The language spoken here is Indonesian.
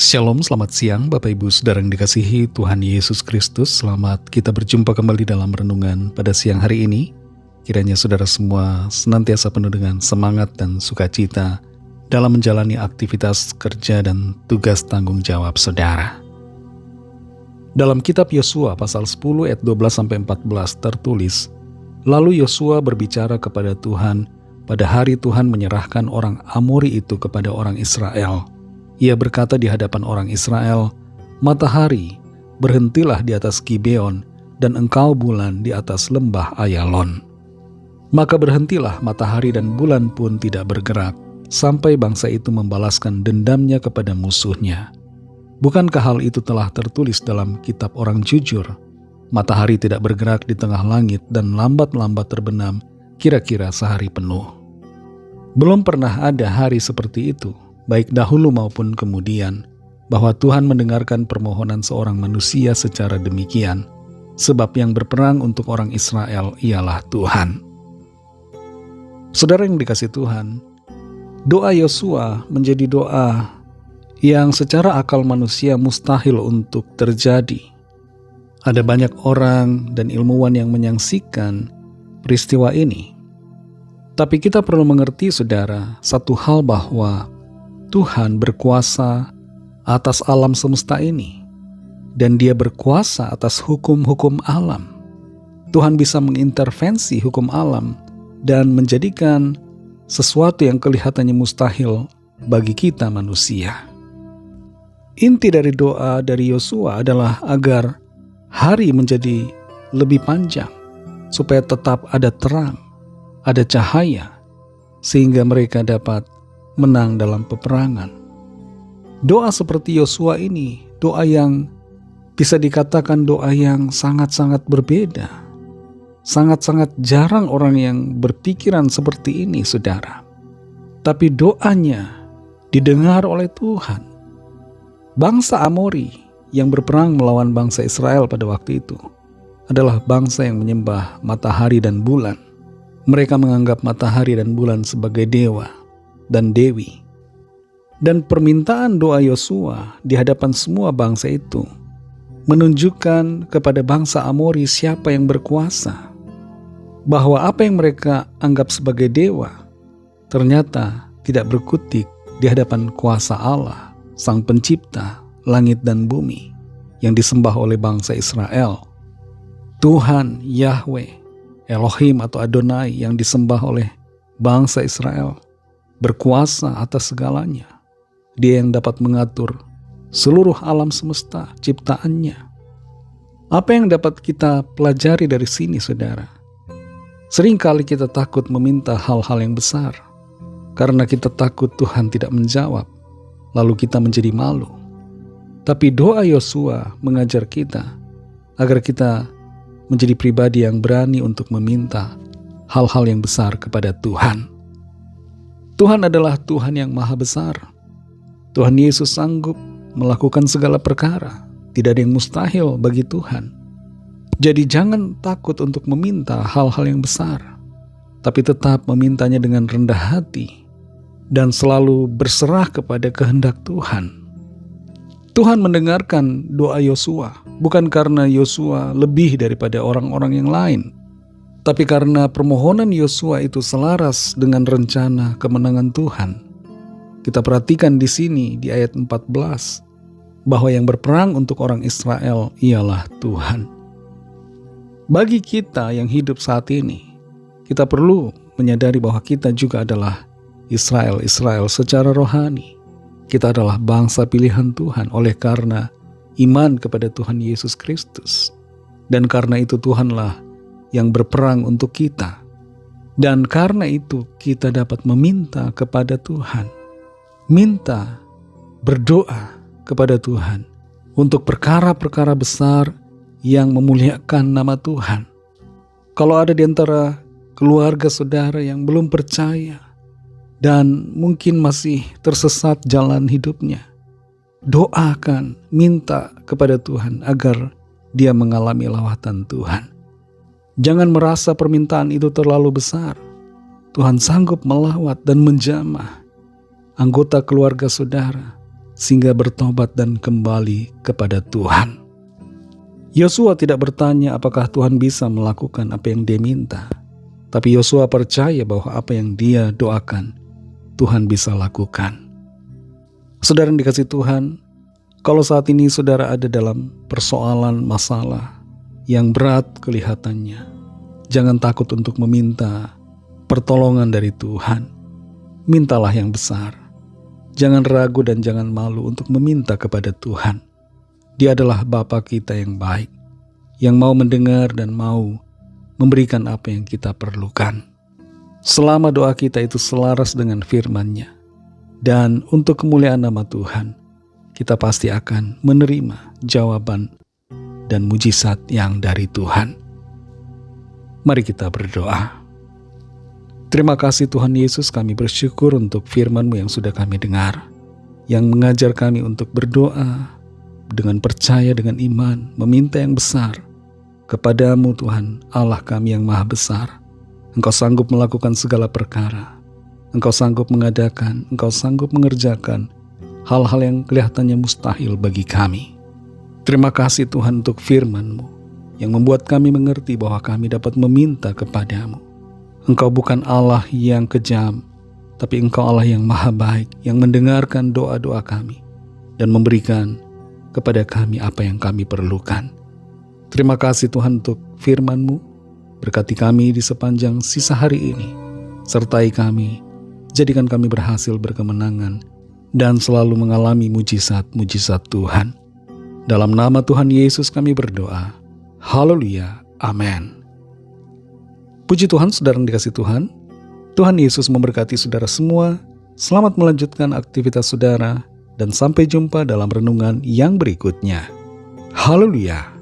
Shalom, selamat siang Bapak Ibu Saudara yang dikasihi Tuhan Yesus Kristus. Selamat kita berjumpa kembali dalam renungan pada siang hari ini. Kiranya saudara semua senantiasa penuh dengan semangat dan sukacita dalam menjalani aktivitas kerja dan tugas tanggung jawab saudara. Dalam kitab Yosua pasal 10 ayat 12-14 tertulis, lalu Yosua berbicara kepada Tuhan pada hari Tuhan menyerahkan orang Amori itu kepada orang Israel. Ia berkata di hadapan orang Israel, "Matahari, berhentilah di atas Gibeon, dan engkau bulan di atas lembah Ayalon." Maka berhentilah matahari dan bulan pun tidak bergerak, sampai bangsa itu membalaskan dendamnya kepada musuhnya. Bukankah hal itu telah tertulis dalam kitab orang jujur? Matahari tidak bergerak di tengah langit dan lambat-lambat terbenam, kira-kira sehari penuh. Belum pernah ada hari seperti itu, baik dahulu maupun kemudian, bahwa Tuhan mendengarkan permohonan seorang manusia secara demikian, sebab yang berperang untuk orang Israel ialah Tuhan. Saudara yang dikasihi Tuhan, doa Yosua menjadi doa yang secara akal manusia mustahil untuk terjadi. Ada banyak orang dan ilmuwan yang menyaksikan peristiwa ini. Tapi kita perlu mengerti, saudara, satu hal, bahwa Tuhan berkuasa atas alam semesta ini, dan Dia berkuasa atas hukum-hukum alam. Tuhan bisa mengintervensi hukum alam dan menjadikan sesuatu yang kelihatannya mustahil bagi kita manusia. Inti dari doa dari Yosua adalah agar hari menjadi lebih panjang, supaya tetap ada terang, ada cahaya, sehingga mereka dapat menang dalam peperangan. Doa seperti Yosua ini, doa yang bisa dikatakan doa yang sangat-sangat berbeda. Sangat-sangat jarang orang yang berpikiran seperti ini, saudara. Tapi doanya didengar oleh Tuhan. Bangsa Amori yang berperang melawan bangsa Israel pada waktu itu adalah bangsa yang menyembah matahari dan bulan. Mereka menganggap matahari dan bulan sebagai dewa dan dewi. Dan permintaan doa Yosua di hadapan semua bangsa itu menunjukkan kepada bangsa Amori siapa yang berkuasa, bahwa apa yang mereka anggap sebagai dewa ternyata tidak berkutik di hadapan kuasa Allah, Sang Pencipta langit dan bumi, yang disembah oleh bangsa Israel. Tuhan Yahweh, Elohim atau Adonai yang disembah oleh bangsa Israel berkuasa atas segalanya. Dia yang dapat mengatur seluruh alam semesta ciptaannya. Apa yang dapat kita pelajari dari sini, saudara? Seringkali kita takut meminta hal-hal yang besar karena kita takut Tuhan tidak menjawab, lalu kita menjadi malu. Tapi doa Yosua mengajar kita agar kita menjadi pribadi yang berani untuk meminta hal-hal yang besar kepada Tuhan. Tuhan adalah Tuhan yang maha besar. Tuhan Yesus sanggup melakukan segala perkara. Tidak ada yang mustahil bagi Tuhan. Jadi jangan takut untuk meminta hal-hal yang besar, tapi tetap memintanya dengan rendah hati dan selalu berserah kepada kehendak Tuhan. Tuhan mendengarkan doa Yosua bukan karena Yosua lebih daripada orang-orang yang lain, tapi karena permohonan Yosua itu selaras dengan rencana kemenangan Tuhan. Kita perhatikan di sini di ayat 14 bahwa yang berperang untuk orang Israel ialah Tuhan. Bagi kita yang hidup saat ini, kita perlu menyadari bahwa kita juga adalah Israel secara rohani. Kita adalah bangsa pilihan Tuhan oleh karena iman kepada Tuhan Yesus Kristus. Dan karena itu Tuhanlah yang berperang untuk kita. Dan karena itu kita dapat meminta kepada Tuhan. Minta, berdoa kepada Tuhan untuk perkara-perkara besar yang memuliakan nama Tuhan. Kalau ada di antara keluarga saudara yang belum percaya dan mungkin masih tersesat jalan hidupnya, doakan, minta kepada Tuhan agar dia mengalami lawatan Tuhan. Jangan merasa permintaan itu terlalu besar. Tuhan sanggup melawat dan menjamah anggota keluarga saudara sehingga bertobat dan kembali kepada Tuhan. Yosua tidak bertanya apakah Tuhan bisa melakukan apa yang dia minta, tapi Yosua percaya bahwa apa yang dia doakan, Tuhan bisa lakukan. Saudara yang dikasihi Tuhan, kalau saat ini saudara ada dalam persoalan masalah yang berat kelihatannya, jangan takut untuk meminta pertolongan dari Tuhan. Mintalah yang besar. Jangan ragu dan jangan malu untuk meminta kepada Tuhan. Dia adalah Bapa kita yang baik, yang mau mendengar dan mau memberikan apa yang kita perlukan. Selama doa kita itu selaras dengan firman-Nya, dan untuk kemuliaan nama Tuhan, kita pasti akan menerima jawaban dan mujizat yang dari Tuhan. Mari kita berdoa. Terima kasih Tuhan Yesus, kami bersyukur untuk firman-Mu yang sudah kami dengar, yang mengajar kami untuk berdoa dengan percaya, dengan iman, meminta yang besar kepadamu Tuhan, Allah kami yang maha besar. Engkau sanggup melakukan segala perkara. Engkau sanggup mengadakan, Engkau sanggup mengerjakan hal-hal yang kelihatannya mustahil bagi kami. Terima kasih Tuhan untuk firman-Mu yang membuat kami mengerti bahwa kami dapat meminta kepadamu. Engkau bukan Allah yang kejam, tapi Engkau Allah yang maha baik, yang mendengarkan doa-doa kami dan memberikan kepada kami apa yang kami perlukan. Terima kasih Tuhan untuk firman-Mu. Berkati kami di sepanjang sisa hari ini. Sertai kami, jadikan kami berhasil berkemenangan dan selalu mengalami mujizat-mujizat Tuhan. Dalam nama Tuhan Yesus kami berdoa. Haleluya. Amin. Puji Tuhan, saudara yang dikasihi Tuhan. Tuhan Yesus memberkati saudara semua. Selamat melanjutkan aktivitas saudara. Dan sampai jumpa dalam renungan yang berikutnya. Haleluya.